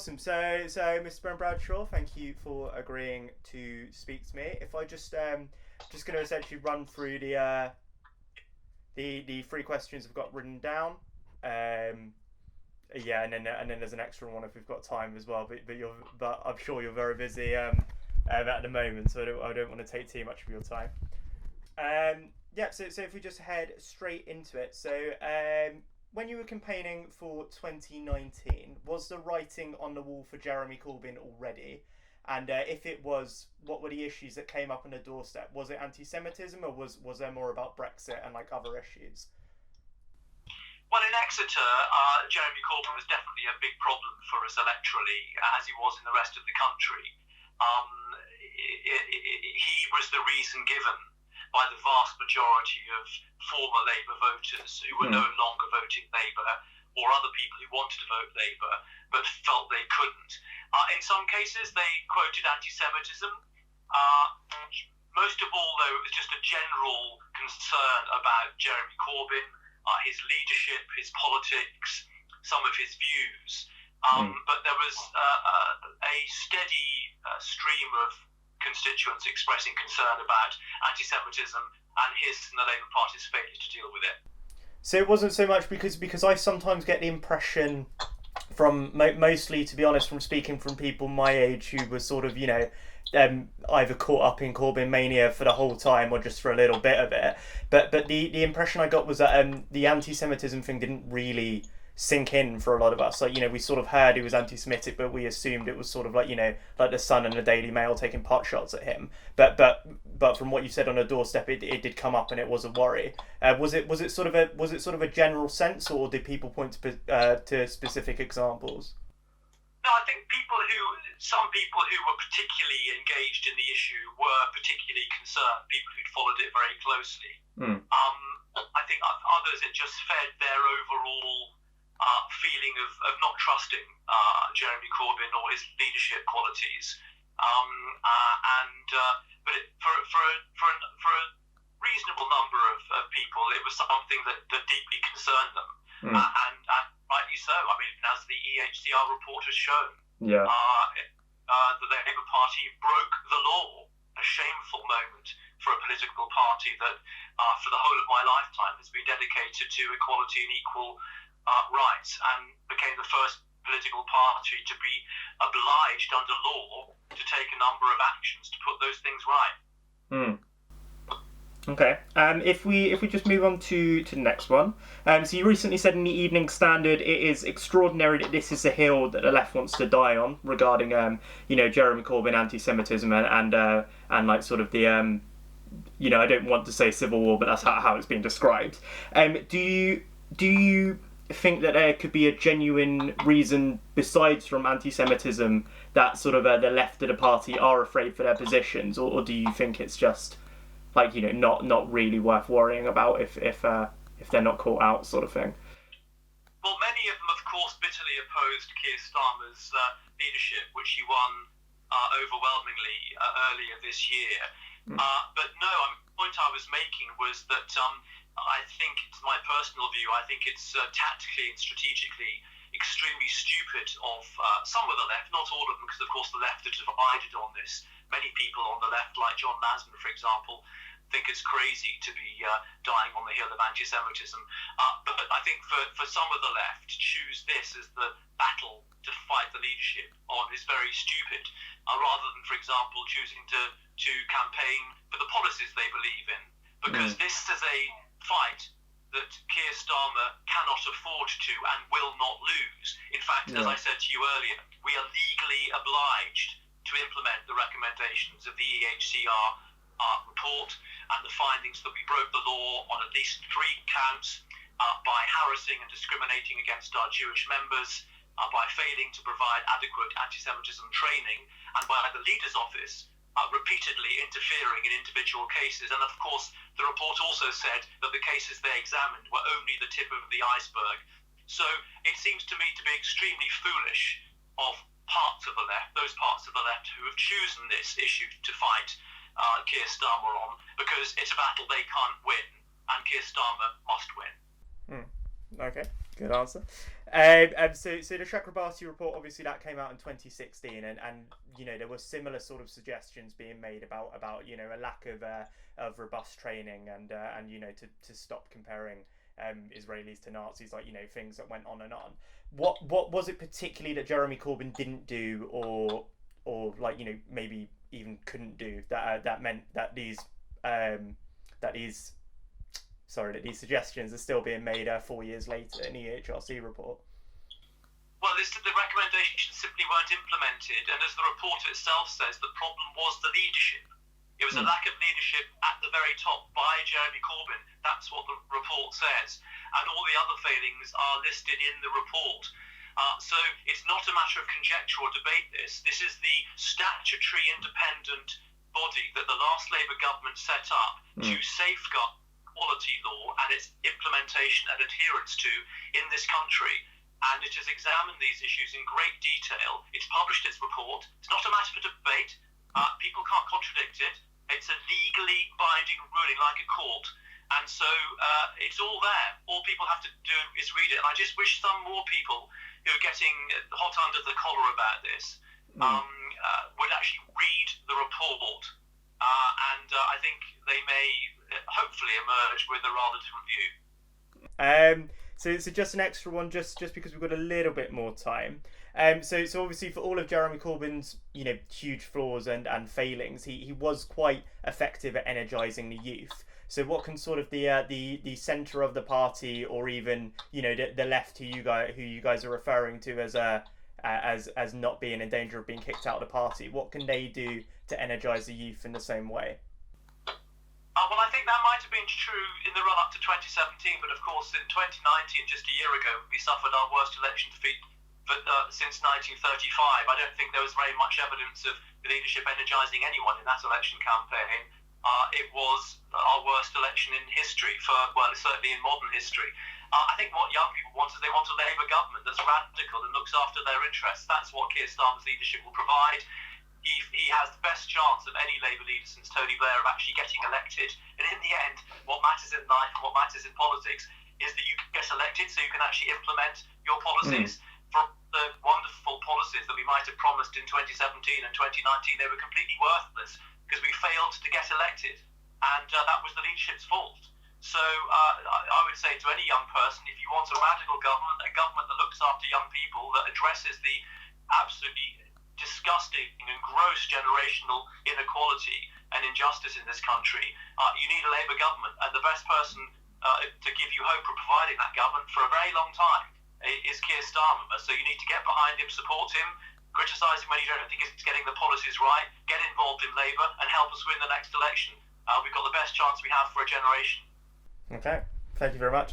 Awesome. So, Mr. Bradshaw, thank you for agreeing to speak to me. If I just going to essentially run through the three questions I've got written down. Yeah, and then there's an extra one if we've got time as well. But I'm sure you're very busy at the moment, so I don't want to take too much of your time. Yeah. So if we just head straight into it. So when you were campaigning for 2019, was the writing on the wall for Jeremy Corbyn already? And if it was, what were the issues that came up on the doorstep? Was it anti-Semitism, or was there more about Brexit and other issues? Well, in Exeter, Jeremy Corbyn was definitely a big problem for us electorally, as he was in the rest of the country. He was the reason given by the vast majority of former Labour voters who were no longer voting Labour, or other people who wanted to vote Labour but felt they couldn't. In some cases, they quoted anti-Semitism. Most of all, though, it was just a general concern about Jeremy Corbyn, his leadership, his politics, some of his views. But there was a steady stream of constituents expressing concern about anti-Semitism and his and the Labour Party's failure to deal with it. So it wasn't so much because I sometimes get the impression from mostly, to be honest, from speaking from people my age who were sort of, either caught up in Corbyn mania for the whole time or just for a little bit of it. But the impression I got was that the anti-Semitism thing didn't really sink in for a lot of us. We sort of heard he was anti-Semitic, but we assumed it was sort of like the Sun and the Daily Mail taking pot shots at him. But from what you said on the doorstep, it did come up and it was a worry. Was it sort of a general sense, or did people point to specific examples? No, I think some people who were particularly engaged in the issue were particularly concerned, people who'd followed it very closely. I think others, it just fed their overall feeling of not trusting Jeremy Corbyn or his leadership qualities. But for a reasonable number of people, it was something that deeply concerned them. And rightly so. I mean, as the EHRC report has shown, the Labour Party broke the law. A shameful moment for a political party that, for the whole of my lifetime, has been dedicated to equality and equal rights, and became the first political party to be obliged under law to take a number of actions to put those things right. Okay. If we just move on to the next one. So you recently said in the Evening Standard, it is extraordinary that this is a hill that the left wants to die on regarding Jeremy Corbyn, anti-Semitism and sort of the I don't want to say civil war, but that's how it's been described. Do you think that there could be a genuine reason besides from anti-Semitism that sort of the left of the party are afraid for their positions, or do you think it's just not really worth worrying about if they're not caught out, sort of thing? Well, many of them, of course, bitterly opposed Keir Starmer's leadership, which he won overwhelmingly earlier this year. But no, the point I was making was that I think, it's my personal view, I think it's tactically and strategically extremely stupid of some of the left, not all of them, because of course the left are divided on this. Many people on the left, like John Lasman, for example, think it's crazy to be dying on the hill of anti-Semitism. But I think for some of the left, to choose this as the battle to fight the leadership on is very stupid, rather than, for example, choosing to campaign for the policies they believe in. Because this is a fight that Keir Starmer cannot afford to and will not lose. In fact, as I said to you earlier, we are legally obliged to implement the recommendations of the EHRC report and the findings that we broke the law on at least 3 counts by harassing and discriminating against our Jewish members, by failing to provide adequate anti-Semitism training, and by the Leader's Office repeatedly interfering in individual cases. And of course, the report also said that the cases they examined were only the tip of the iceberg. So it seems to me to be extremely foolish of parts of the left, those parts of the left who have chosen this issue to fight Keir Starmer on, because it's a battle they can't win, and Keir Starmer must win. Okay, good answer. So the Chakrabarti report, obviously that came out in 2016, and there were similar sort of suggestions being made about a lack of robust training and to stop comparing Israelis to Nazis, things that went on and on. What was it particularly that Jeremy Corbyn didn't do, or maybe even couldn't do, that meant that these suggestions are still being made 4 years later in the EHRC report? Well, the recommendations simply weren't implemented, and as the report itself says, the problem was the leadership. It was a lack of leadership at the very top by Jeremy Corbyn. That's what the report says. And all the other failings are listed in the report. So it's not a matter of conjecture or debate this. This is the statutory independent body that the last Labour government set up to safeguard equality law and its implementation and adherence to in this country. And it has examined these issues in great detail. It's published its report. It's not a matter for debate. People can't contradict it. It's a legally binding ruling like a court. And so it's all there. All people have to do is read it. And I just wish some more people who are getting hot under the collar about this would actually read the report. And I think they may hopefully emerge with a rather different view. So just an extra one, just because we've got a little bit more time. So obviously for all of Jeremy Corbyn's huge flaws and failings, he was quite effective at energising the youth. So what can sort of the centre of the party, or even the left, who you guys are referring to as not being in danger of being kicked out of the party, what can they do to energise the youth in the same way? Well, I think that might have been true in the run-up to 2017, but of course in 2019, just a year ago, we suffered our worst election defeat since 1935. I don't think there was very much evidence of leadership energising anyone in that election campaign. It was our worst election in history, certainly in modern history. I think what young people want is they want a Labour government that's radical and looks after their interests. That's what Keir Starmer's leadership will provide. He has the best chance of any Labour leader since Tony Blair of actually getting elected. And in the end, what matters in life and what matters in politics is that you get elected so you can actually implement your policies. For the wonderful policies that we might have promised in 2017 and 2019, they were completely worthless because we failed to get elected. And that was the leadership's fault. So I would say to any young person, if you want a radical government, a government that looks after young people, that addresses the absolutely disgusting and gross generational inequality and injustice in this country, you need a Labour government. And the best person to give you hope of providing that government for a very long time is Keir Starmer. So you need to get behind him, support him, criticise him when you don't think he's getting the policies right, get involved in Labour and help us win the next election. We've got the best chance we have for a generation. Okay, thank you very much.